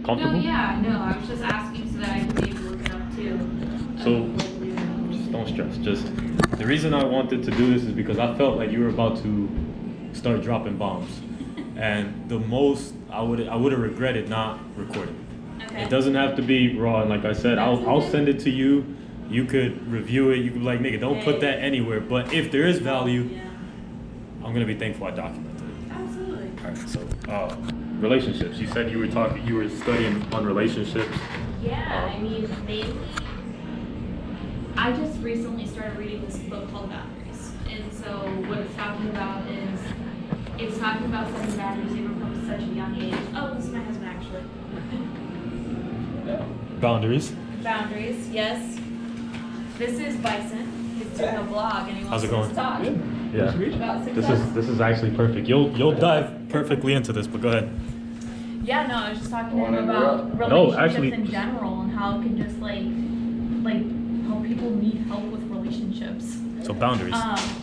Comfortable? No, yeah, no, I was just asking so that I could maybe look it up too. So just don't stress. Just the reason I wanted to do this is because I felt like you were about to start dropping bombs, and the most I would have regretted not recording. Okay. It doesn't have to be raw, and like I said, I'll send it to you. You could review it. You could be like, nigga, don't put that anywhere. But if there is value, I'm gonna be thankful I documented it. Absolutely. All right. So, relationships. You said you were studying on relationships. Yeah, I mean, mainly, I just recently started reading this book called Boundaries. And so what it's talking about is, it's talking about setting boundaries even from such a young age. Oh, this is my husband actually. Boundaries. Boundaries, yes. This is Bison. He's doing a vlog and he How's wants it us going? to talk Yeah. about success. This is actually perfect. You'll dive perfectly into this, but go ahead. Yeah, no, I was just talking to him about No, relationships actually- in general and how it can just like how people need help with relationships. So boundaries.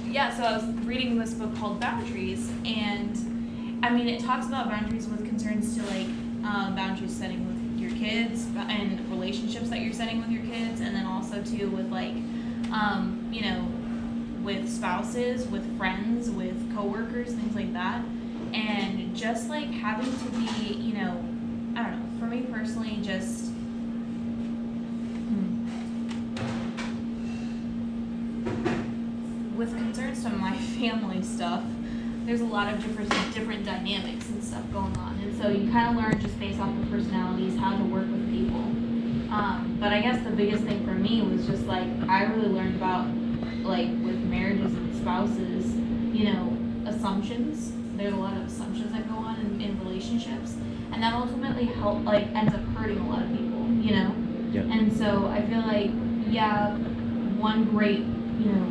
Yeah, so I was reading this book called Boundaries, and I mean, it talks about boundaries with concerns to like boundaries setting with your kids and relationships that you're setting with your kids, and then also too with like, you know, with spouses, with friends, with coworkers, things like that. And just like having to be, you know, I don't know, for me personally, just with concerns to my family stuff, there's a lot of different dynamics and stuff going on. And so you kind of learn just based off of personalities how to work with people. But I guess the biggest thing for me was just like, I really learned about like with marriages and spouses, you know, assumptions. There's a lot of assumptions that go on in relationships, and that ultimately ends up hurting a lot of people, you know. Yeah. And so I feel like, yeah, one great, you know,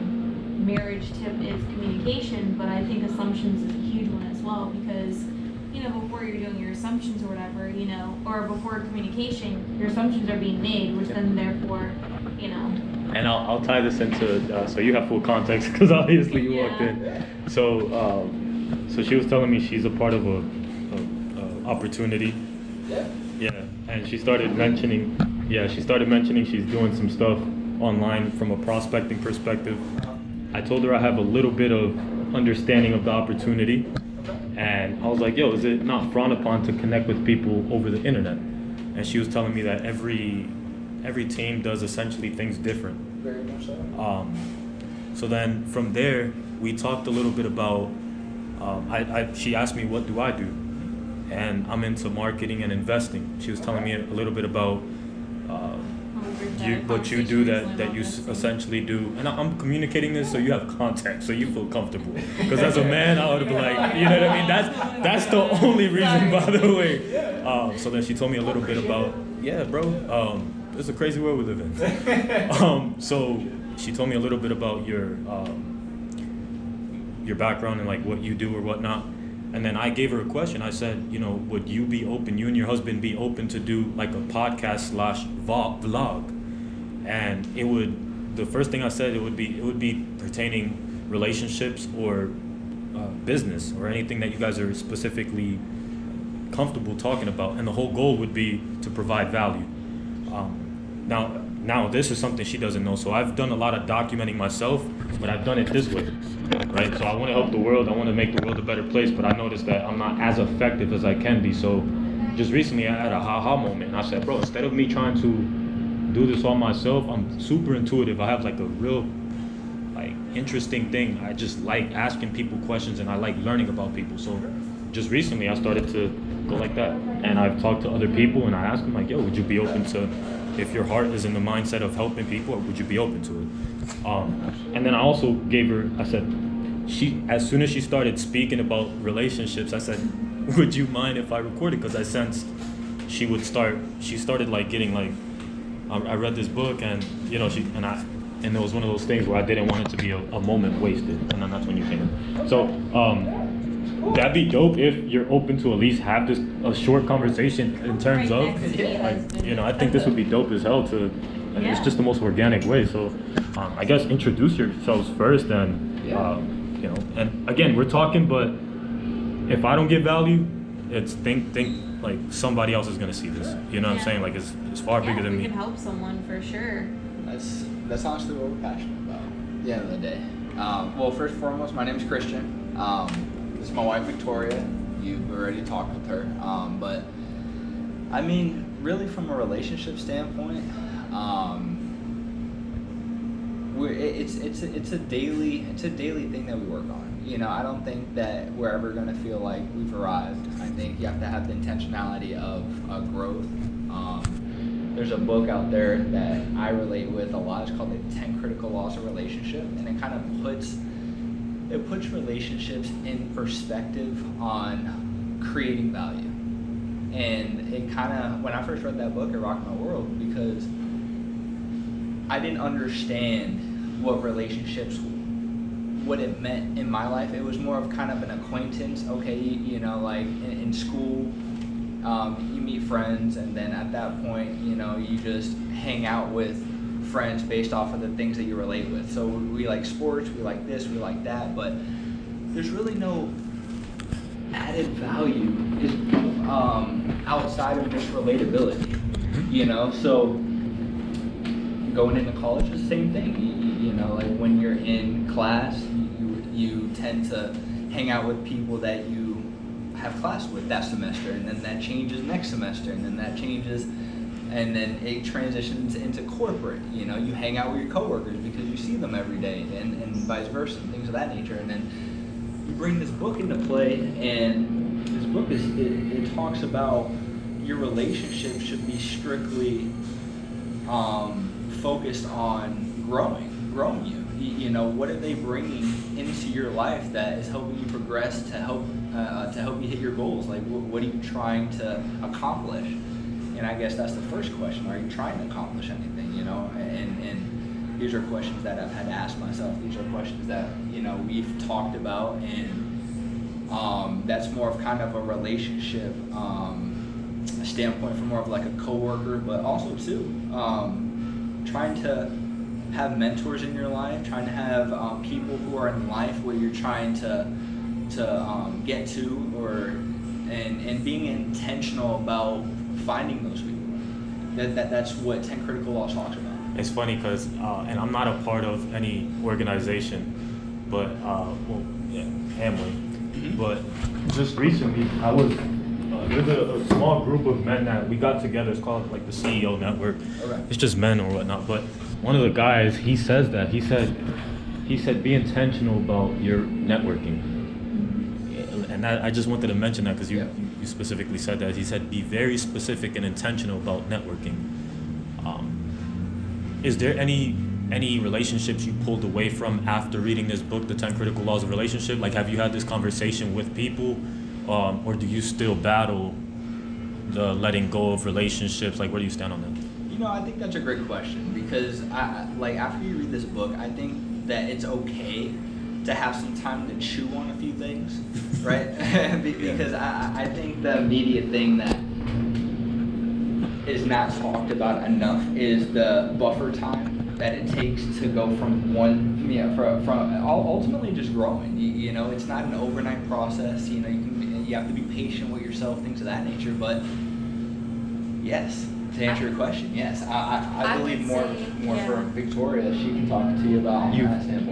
marriage tip is communication, but I think assumptions is a huge one as well, because, you know, before you're doing your assumptions or whatever, you know, or before communication, your assumptions are being made, which then therefore, you know. And I'll tie this into so you have full context because obviously you walked in. So so she was telling me she's a part of a opportunity. Yeah, and she started mentioning she's doing some stuff online from a prospecting perspective. I told her I have a little bit of understanding of the opportunity, and I was like, yo, is it not frowned upon to connect with people over the internet? And she was telling me that every team does essentially things different. Very much so. So then from there, we talked a little bit about, she asked me, what do I do? And I'm into marketing and investing. She was telling me a little bit about what you do that you essentially do. And I'm communicating this so you have context, so you feel comfortable. Because as a man, I would be like, you know what I mean? That's the only reason, by the way. So then she told me a little bit about, yeah, bro, it's a crazy world we live in. So she told me a little bit about your background and like what you do or whatnot. And then I gave her a question. I said, you know, would you and your husband be open to do like a podcast / vlog? And the first thing I said, it would be pertaining relationships or business or anything that you guys are specifically comfortable talking about. And the whole goal would be to provide value. Now this is something she doesn't know. So I've done a lot of documenting myself, but I've done it this way, right? So I want to help the world. I want to make the world a better place, but I noticed that I'm not as effective as I can be. So just recently I had a ha-ha moment, and I said, bro, instead of me trying to do this all myself, I'm super intuitive. I have like a real like interesting thing. I just like asking people questions, and I like learning about people. So just recently I started to go like that, and I've talked to other people, and I asked them like, yo, would you be open to, if your heart is in the mindset of helping people, would you be open to it? And then I also gave her, I said, as soon as she started speaking about relationships, I said, would you mind if I recorded? Because I sensed she started like getting like, I read this book, and you know, and it was one of those things where I didn't want it to be a moment wasted, and then that's when you came in. So that'd be dope if you're open to at least have a short conversation in terms of, like, you know, I think this would be dope as hell to, and it's just the most organic way. So I guess introduce yourselves first, and you know, and again, we're talking, but if I don't get value, it's think like somebody else is gonna see this. You know what I'm Yeah. saying? Like it's far bigger than we me. can help someone for sure. That's honestly what we're passionate about at the end of the day. Well, first and foremost, my name is Christian. This is my wife, Victoria. You've already talked with her. But I mean, really from a relationship standpoint, it's a daily thing that we work on. You know, I don't think that we're ever going to feel like we've arrived. I think you have to have the intentionality of growth. There's a book out there that I relate with a lot. It's called The 10 Critical Laws of Relationship, and it kind of puts relationships in perspective on creating value. And it kind of, when I first read that book, it rocked my world because I didn't understand what relationships, what it meant in my life. It was more of kind of an acquaintance. Okay, you know, like in school, you meet friends, and then at that point, you know, you just hang out with friends based off of the things that you relate with. So we like sports, we like this, we like that, but there's really no added value outside of just relatability, you know. So going into college is the same thing. You know, like when you're in class, you tend to hang out with people that you have class with that semester, and then that changes next semester, and then that changes, and then it transitions into corporate. You know, you hang out with your coworkers because you see them every day, and vice versa, and things of that nature. And then you bring this book into play, and this book it talks about your relationship should be strictly focused on growing you. You know, what are they bringing into your life that is helping you progress to help you hit your goals? Like, what are you trying to accomplish? And I guess that's the first question: are you trying to accomplish anything? You know, and these are questions that I've had to ask myself. These are questions that, you know, we've talked about, and that's more of kind of a relationship standpoint, from more of like a coworker, but also too trying to have mentors in your life, trying to have people who are in life where you're trying to get to, and being intentional about finding those people. That's what 10 Critical Laws talks about. It's funny because, and I'm not a part of any organization, but Amway. Mm-hmm. But just recently, I was there's a small group of men that we got together. It's called like the CEO Network. Okay. It's just men or whatnot. But one of the guys, he says that he said be intentional about your networking. And that, I just wanted to mention that because you specifically said that. He said be very specific and intentional about networking. Is there any relationships you pulled away from after reading this book, The 10 Critical Laws of Relationship? Like, have you had this conversation with people, or do you still battle the letting go of relationships? Like, where do you stand on that? You know, I think that's a great question, because like after you read this book, I think that it's okay to have some time to chew on a few things, right? Because I think the immediate thing that is not talked about enough is the buffer time that it takes to go from from ultimately just growing. You know, it's not an overnight process. You know, you have to be patient with yourself, things of that nature. But yes, to answer your question, yes, I believe would more say, for Victoria. She can talk to you about that standpoint.